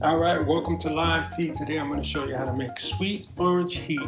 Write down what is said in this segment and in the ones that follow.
Alright, welcome to Live Feed. Today I'm going to show you how to make sweet orange heat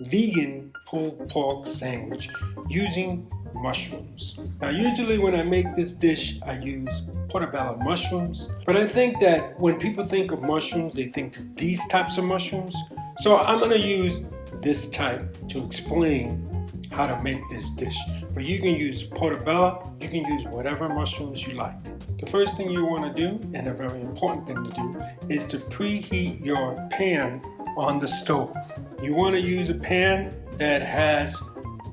vegan pulled pork sandwich using mushrooms. Now usually when I make this dish I use portobello mushrooms, but I think that when people think of mushrooms they think of these types of mushrooms. So I'm going to use this type to explain how to make this dish. But you can use portobello, you can use whatever mushrooms you like. The first thing you want to do, and a very important thing to do, is to preheat your pan on the stove. You want to use a pan that has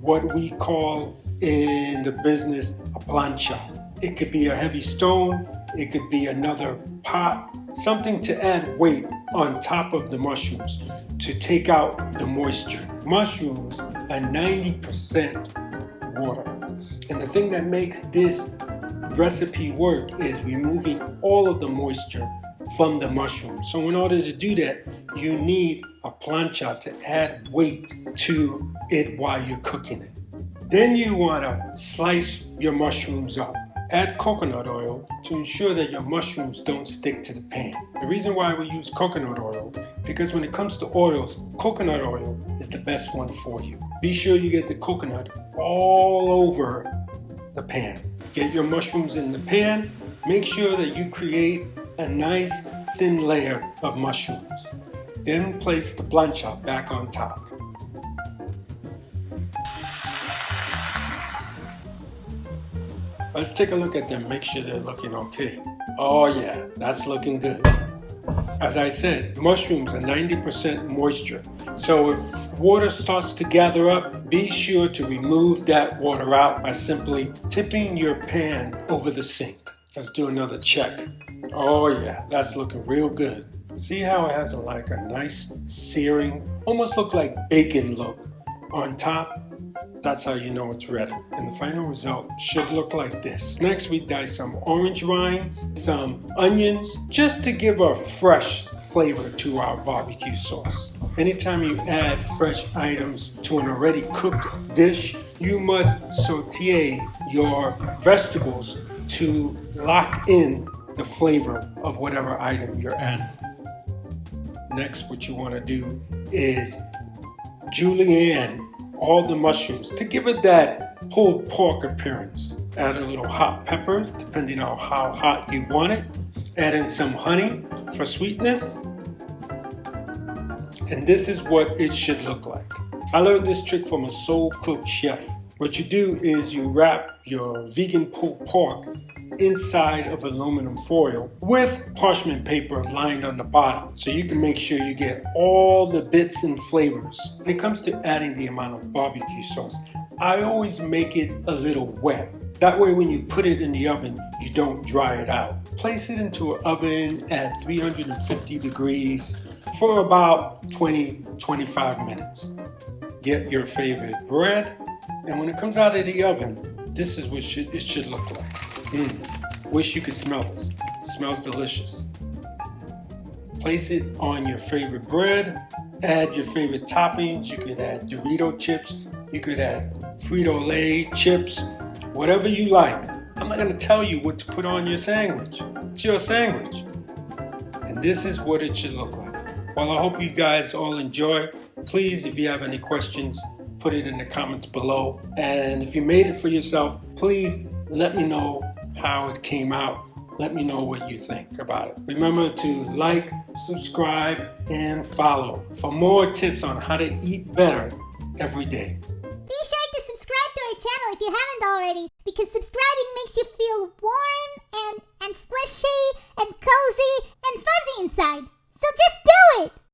what we call in the business a plancha. It could be a heavy stone, it could be another pot, something to add weight on top of the mushrooms to take out the moisture. Mushrooms are 90% water. And the thing that makes this recipe work is removing all of the moisture from the mushrooms. So in order to do that, you need a plancha to add weight to it while you're cooking it. Then you want to slice your mushrooms up. Add coconut oil to ensure that your mushrooms don't stick to the pan. The reason why we use coconut oil, because when it comes to oils, coconut oil is the best one for you. Be sure you get the coconut all over the pan. Get your mushrooms in the pan. Make sure that you create a nice thin layer of mushrooms. Then place the plancha back on top. Let's take a look at them, make sure they're looking okay. Oh yeah, that's looking good. As I said, mushrooms are 90% moisture. So if water starts to gather up, be sure to remove that water out by simply tipping your pan over the sink. Let's do another check. Oh yeah, that's looking real good. See how it has like a nice searing, almost look like bacon look on top? That's how you know it's ready. And the final result should look like this. Next we dice some orange rinds, some onions, just to give a fresh flavor to our barbecue sauce. Anytime you add fresh items to an already cooked dish, you must saute your vegetables to lock in the flavor of whatever item you're adding. Next, what you want to do is julienne all the mushrooms to give it that pulled pork appearance. Add a little hot pepper, depending on how hot you want it. Add in some honey for sweetness. And this is what it should look like. I learned this trick from a soul cook chef. What you do is you wrap your vegan pulled pork inside of aluminum foil with parchment paper lined on the bottom, so you can make sure you get all the bits and flavors. When it comes to adding the amount of barbecue sauce, I always make it a little wet. That way when you put it in the oven, you don't dry it out. Place it into an oven at 350 degrees for about 20-25 minutes. Get your favorite bread, and when it comes out of the oven, this is what it should look like. Wish you could smell this. It smells delicious. Place it on your favorite bread. Add your favorite toppings. You could add Dorito chips. You could add Frito-Lay chips. Whatever you like. I'm not going to tell you what to put on your sandwich. It's your sandwich. And this is what it should look like. Well, I hope you guys all enjoy. Please, if you have any questions, put it in the comments below. And if you made it for yourself, please let me know how it came out. Let me know what you think about it. Remember to like, subscribe, and follow for more tips on how to eat better every day. Be sure to subscribe to our channel if you haven't already.